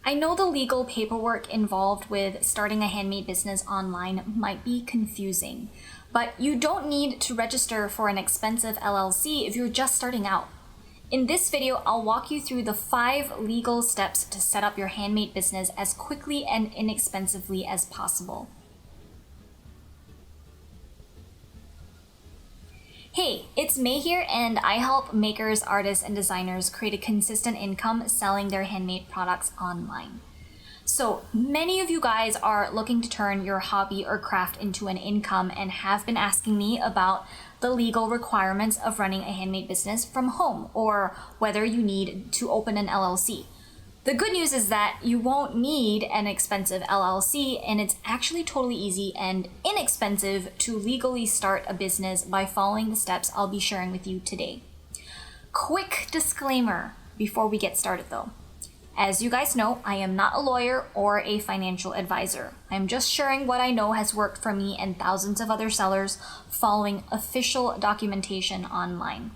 I know the legal paperwork involved with starting a handmade business online might be confusing, but you don't need to register for an expensive LLC if you're just starting out. In this video, I'll walk you through the 5 legal steps to set up your handmade business as quickly and inexpensively as possible. Hey, it's May here, and I help makers, artists, and designers create a consistent income selling their handmade products online. So many of you guys are looking to turn your hobby or craft into an income and have been asking me about the legal requirements of running a handmade business from home, or whether you need to open an LLC. The good news is that you won't need an expensive LLC, and it's actually totally easy and inexpensive to legally start a business by following the steps I'll be sharing with you today. Quick disclaimer before we get started though. As you guys know, I am not a lawyer or a financial advisor. I'm just sharing what I know has worked for me and thousands of other sellers following official documentation online.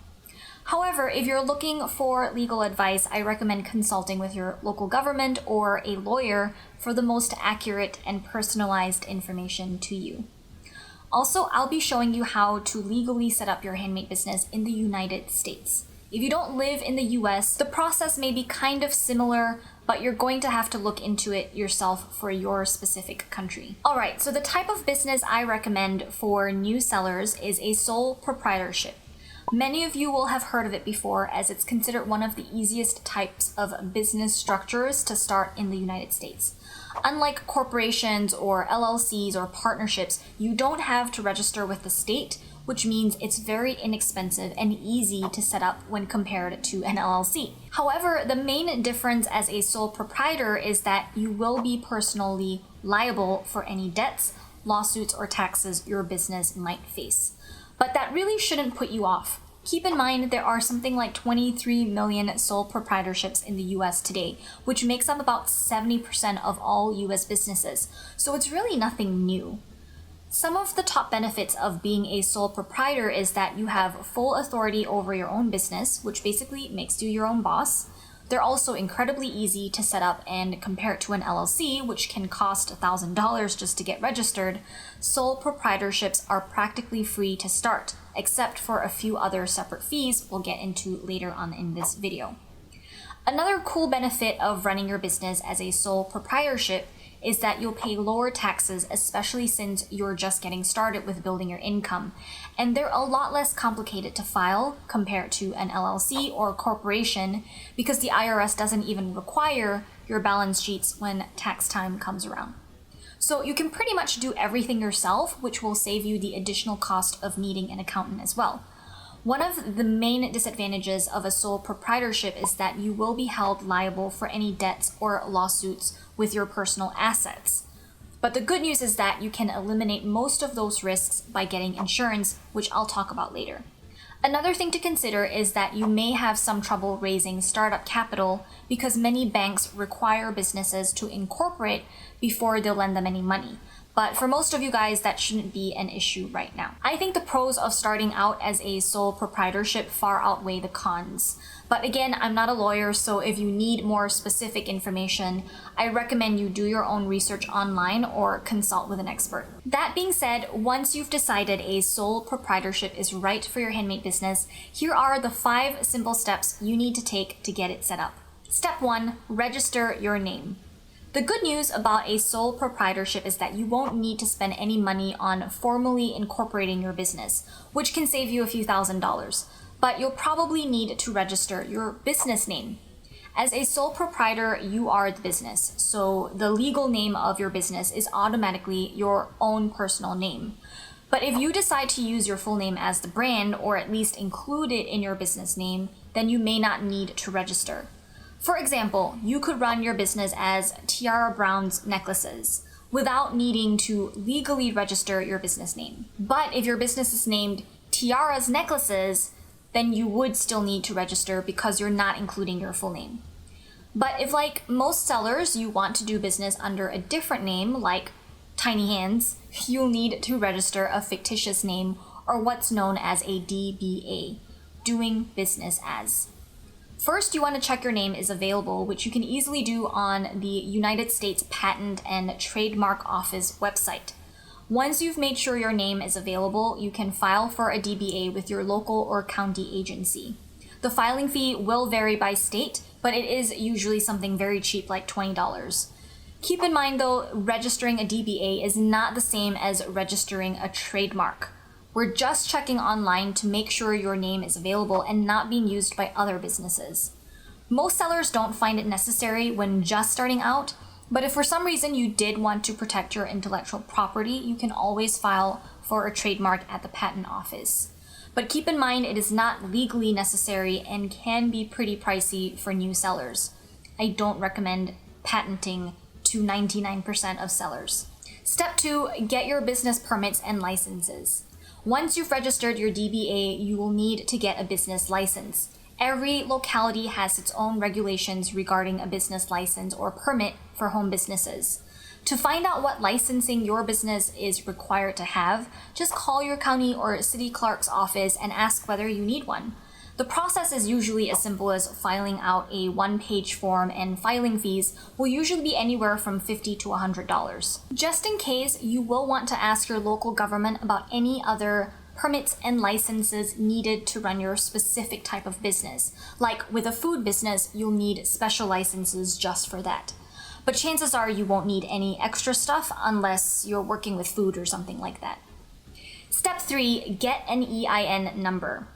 However, if you're looking for legal advice, I recommend consulting with your local government or a lawyer for the most accurate and personalized information to you. Also, I'll be showing you how to legally set up your handmade business in the United States. If you don't live in the US, the process may be kind of similar, but you're going to have to look into it yourself for your specific country. Alright, so the type of business I recommend for new sellers is a sole proprietorship. Many of you will have heard of it before, as it's considered one of the easiest types of business structures to start in the United States. Unlike corporations or LLCs or partnerships, you don't have to register with the state, which means it's very inexpensive and easy to set up when compared to an LLC. However, the main difference as a sole proprietor is that you will be personally liable for any debts, lawsuits, or taxes your business might face. But that really shouldn't put you off. Keep in mind there are something like 23 million sole proprietorships in the US today, which makes up about 70% of all US businesses, so it's really nothing new. Some of the top benefits of being a sole proprietor is that you have full authority over your own business, which basically makes you your own boss. They're also incredibly easy to set up, and compared to an LLC, which can cost $1,000 just to get registered, sole proprietorships are practically free to start, except for a few other separate fees we'll get into later on in this video. Another cool benefit of running your business as a sole proprietorship is that you'll pay lower taxes, especially since you're just getting started with building your income. And they're a lot less complicated to file compared to an LLC or corporation, because the IRS doesn't even require your balance sheets when tax time comes around. So you can pretty much do everything yourself, which will save you the additional cost of needing an accountant as well. One of the main disadvantages of a sole proprietorship is that you will be held liable for any debts or lawsuits with your personal assets. But the good news is that you can eliminate most of those risks by getting insurance, which I'll talk about later. Another thing to consider is that you may have some trouble raising startup capital because many banks require businesses to incorporate before they'll lend them any money. But for most of you guys, that shouldn't be an issue right now. I think the pros of starting out as a sole proprietorship far outweigh the cons. But again, I'm not a lawyer, so if you need more specific information, I recommend you do your own research online or consult with an expert. That being said, once you've decided a sole proprietorship is right for your handmade business, here are the 5 simple steps you need to take to get it set up. Step 1, register your name. The good news about a sole proprietorship is that you won't need to spend any money on formally incorporating your business, which can save you a few $1,000s, but you'll probably need to register your business name. As a sole proprietor, you are the business, so the legal name of your business is automatically your own personal name. But if you decide to use your full name as the brand, or at least include it in your business name, then you may not need to register. For example, you could run your business as Tiara Brown's Necklaces without needing to legally register your business name. But if your business is named Tiara's Necklaces, then you would still need to register because you're not including your full name. But if, like most sellers, you want to do business under a different name, like Tiny Hands, you'll need to register a fictitious name, or what's known as a DBA, doing business as. First, you want to check your name is available, which you can easily do on the United States Patent and Trademark Office website. Once you've made sure your name is available, you can file for a DBA with your local or county agency. The filing fee will vary by state, but it is usually something very cheap, like $20. Keep in mind though, registering a DBA is not the same as registering a trademark. We're just checking online to make sure your name is available and not being used by other businesses. Most sellers don't find it necessary when just starting out, but if for some reason you did want to protect your intellectual property, you can always file for a trademark at the patent office. But keep in mind it is not legally necessary and can be pretty pricey for new sellers. I don't recommend patenting to 99% of sellers. Step 2, get your business permits and licenses. Once you've registered your DBA, you will need to get a business license. Every locality has its own regulations regarding a business license or permit for home businesses. To find out what licensing your business is required to have, just call your county or city clerk's office and ask whether you need one. The process is usually as simple as filing out a one-page form, and filing fees will usually be anywhere from $50 to $100. Just in case, you will want to ask your local government about any other permits and licenses needed to run your specific type of business. Like with a food business, you'll need special licenses just for that. But chances are you won't need any extra stuff unless you're working with food or something like that. Step 3, get an EIN number.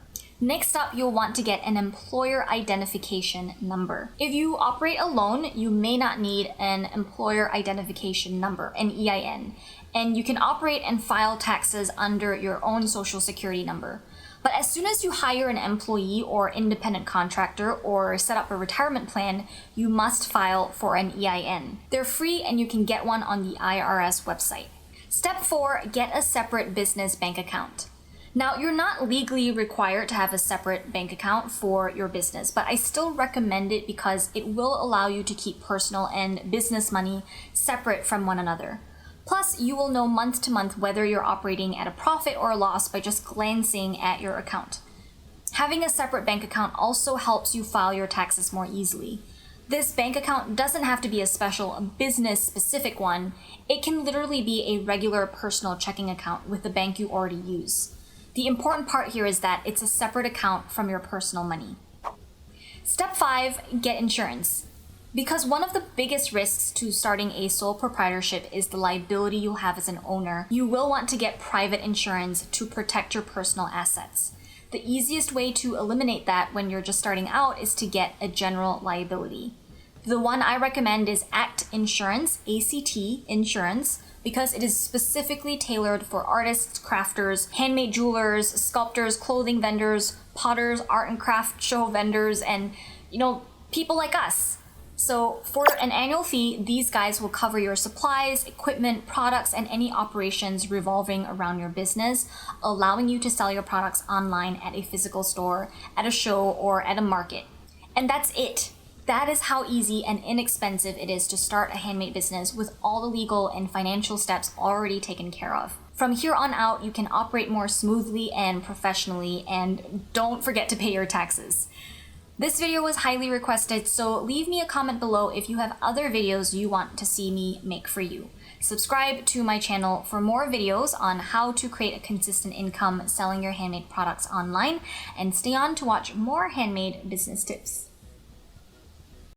Next up, you'll want to get an employer identification number. If you operate alone, you may not need an employer identification number, an EIN, and you can operate and file taxes under your own social security number. But as soon as you hire an employee or independent contractor or set up a retirement plan, you must file for an EIN. They're free and you can get one on the IRS website. Step 4, get a separate business bank account. Now, you're not legally required to have a separate bank account for your business, but I still recommend it because it will allow you to keep personal and business money separate from one another. Plus, you will know month to month whether you're operating at a profit or a loss by just glancing at your account. Having a separate bank account also helps you file your taxes more easily. This bank account doesn't have to be a special business-specific one. It can literally be a regular personal checking account with the bank you already use. The important part here is that it's a separate account from your personal money. Step 5, get insurance. Because one of the biggest risks to starting a sole proprietorship is the liability you'll have as an owner, you will want to get private insurance to protect your personal assets. The easiest way to eliminate that when you're just starting out is to get a general liability. The one I recommend is ACT Insurance, ACT Insurance, because it is specifically tailored for artists, crafters, handmade jewelers, sculptors, clothing vendors, potters, art and craft show vendors, and, people like us. So for an annual fee, these guys will cover your supplies, equipment, products, and any operations revolving around your business, allowing you to sell your products online at a physical store, at a show, or at a market. And that's it. That is how easy and inexpensive it is to start a handmade business with all the legal and financial steps already taken care of. From here on out, you can operate more smoothly and professionally, and don't forget to pay your taxes. This video was highly requested, so leave me a comment below if you have other videos you want to see me make for you. Subscribe to my channel for more videos on how to create a consistent income selling your handmade products online, and stay on to watch more handmade business tips.